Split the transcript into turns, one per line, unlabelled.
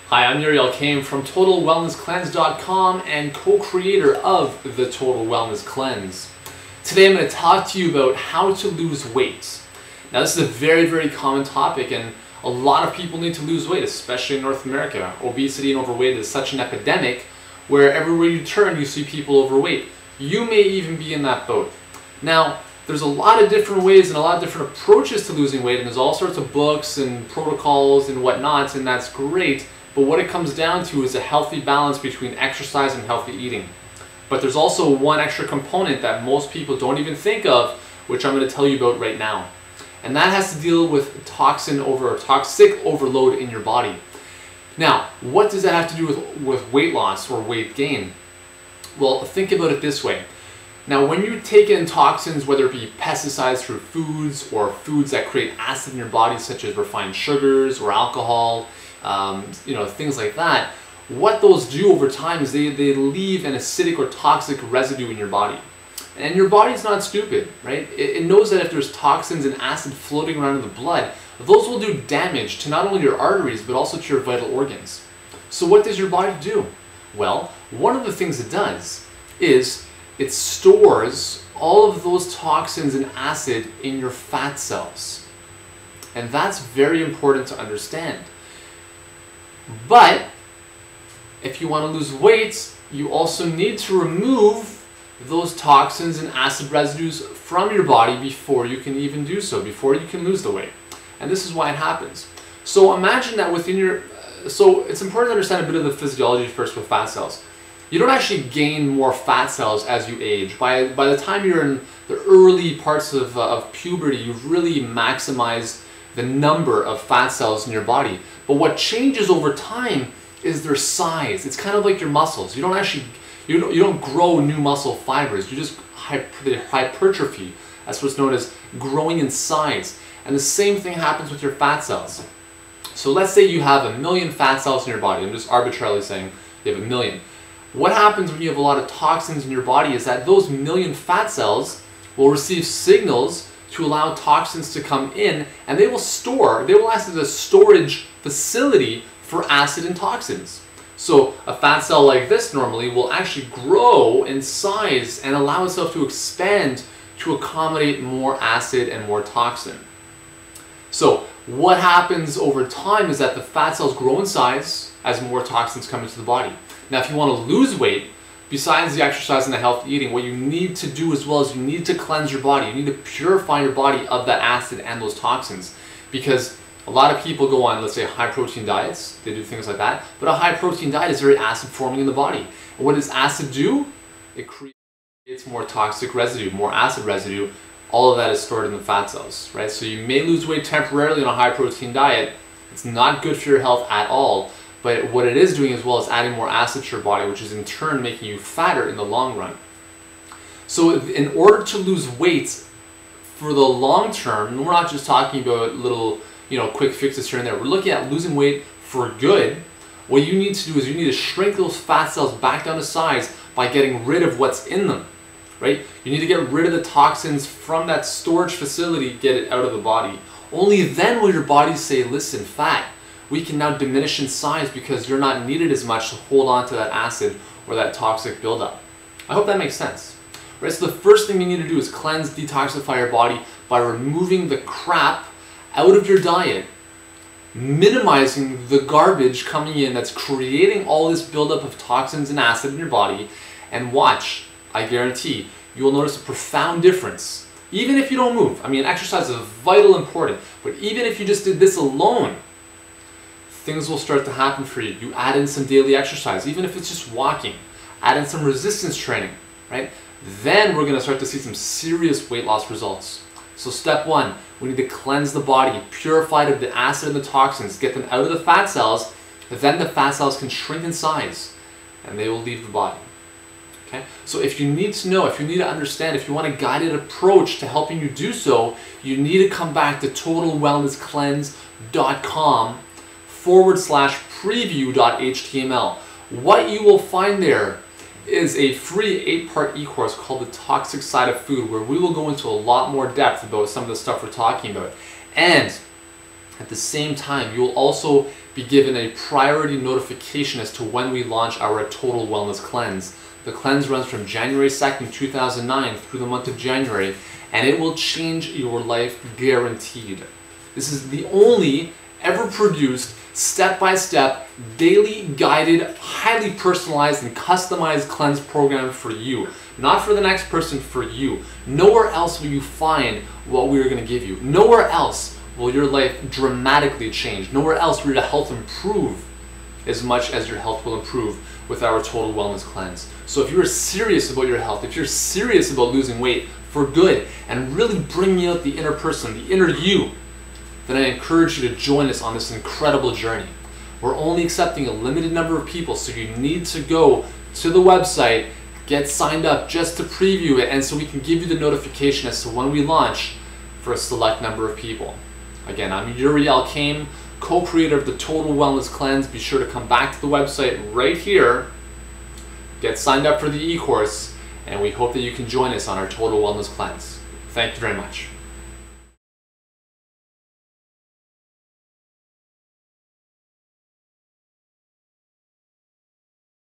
Hi, I'm Yuri Elkaim from TotalWellnessCleanse.com and co-creator of the Total Wellness Cleanse. Today I'm going to talk to you about how to lose weight. Now this is a very common topic, and a lot of people need to lose weight, especially in North America. Obesity and overweight is such an epidemic where everywhere you turn you see people overweight. You may even be in that boat. Now, there's a lot of different ways and a lot of different approaches to losing weight, and there's all sorts of books and protocols and whatnot, and that's great. But what it comes down to is a healthy balance between exercise and healthy eating. But there's also one extra component that most people don't even think of, which I'm going to tell you about right now. And that has to deal with toxic overload in your body. Now, what does that have to do with weight loss or weight gain? Well, think about it this way. Now, when you take in toxins, whether it be pesticides through foods or foods that create acid in your body, such as refined sugars or alcohol, things like that, what those do over time is they leave an acidic or toxic residue in your body. And your body's not stupid, right? It knows that if there's toxins and acid floating around in the blood, those will do damage to not only your arteries, but also to your vital organs. So what does your body do? Well, one of the things it does is it stores all of those toxins and acid in your fat cells. And that's very important to understand. But if you want to lose weight, you also need to remove those toxins and acid residues from your body before you can even do so, before you can lose the weight. And this is why it happens. So imagine that within your... So it's important to understand a bit of the physiology first with fat cells. You don't actually gain more fat cells as you age. By the time you're in the early parts of puberty, you've really maximized the number of fat cells in your body. But what changes over time is their size. It's kind of like your muscles. You don't grow new muscle fibers. You just hypertrophy. That's what's known as growing in size. And the same thing happens with your fat cells. So let's say you have 1 million fat cells in your body. I'm just arbitrarily saying you have 1 million. What happens when you have a lot of toxins in your body is that those 1 million fat cells will receive signals to allow toxins to come in, and they will act as a storage facility for acid and toxins. So a fat cell like this normally will actually grow in size and allow itself to expand to accommodate more acid and more toxin. So what happens over time is that the fat cells grow in size as more toxins come into the body. Now, if you want to lose weight, besides the exercise and the healthy eating, what you need to do as well is you need to cleanse your body. You need to purify your body of that acid and those toxins. Because a lot of people go on, let's say, high protein diets. They do things like that. But a high protein diet is very acid forming in the body. And what does acid do? It creates more toxic residue, more acid residue. All of that is stored in the fat cells, right? So you may lose weight temporarily on a high protein diet. It's not good for your health at all. But what it is doing as well is adding more acid to your body, which is in turn making you fatter in the long run. So in order to lose weight for the long term, and we're not just talking about little, quick fixes here and there. We're looking at losing weight for good. What you need to do is you need to shrink those fat cells back down to size by getting rid of what's in them, right? You need to get rid of the toxins from that storage facility, get it out of the body. Only then will your body say, listen, fat, we can now diminish in size because you're not needed as much to hold on to that acid or that toxic buildup. I hope that makes sense. Right, so the first thing you need to do is cleanse, detoxify your body by removing the crap out of your diet, minimizing the garbage coming in that's creating all this buildup of toxins and acid in your body, and watch, I guarantee, you will notice a profound difference. Even if you don't move. I mean, exercise is vital important, but even if you just did this alone, things will start to happen for you. You add in some daily exercise, even if it's just walking. Add in some resistance training, right? Then we're going to start to see some serious weight loss results. So step one, we need to cleanse the body, purify it of the acid and the toxins, get them out of the fat cells. Then the fat cells can shrink in size and they will leave the body. Okay? So if you need to know, if you need to understand, if you want a guided approach to helping you do so, you need to come back to TotalWellnessCleanse.com/preview.html. What you will find there is a free 8-part e-course called The Toxic Side of Food, where we will go into a lot more depth about some of the stuff we're talking about. And At the same time, you will also be given a priority notification as to when we launch our Total Wellness Cleanse. The cleanse runs from January 2nd, 2009 through the month of January, and it will change your life guaranteed. This is the only ever produced step-by-step, daily guided, highly personalized and customized cleanse program for you. Not for the next person, for you. Nowhere else will you find what we are going to give you. Nowhere else will your life dramatically change. Nowhere else will your health improve as much as your health will improve with our Total Wellness Cleanse. So if you're serious about your health, if you're serious about losing weight for good and really bringing out the inner person, the inner you, then I encourage you to join us on this incredible journey. We're only accepting a limited number of people, so you need to go to the website, get signed up just to preview it, and so we can give you the notification as to when we launch for a select number of people. Again, I'm Yuri Elkaim, co-creator of the Total Wellness Cleanse. Be sure to come back to the website right here, get signed up for the e-course, and we hope that you can join us on our Total Wellness Cleanse. Thank you very much.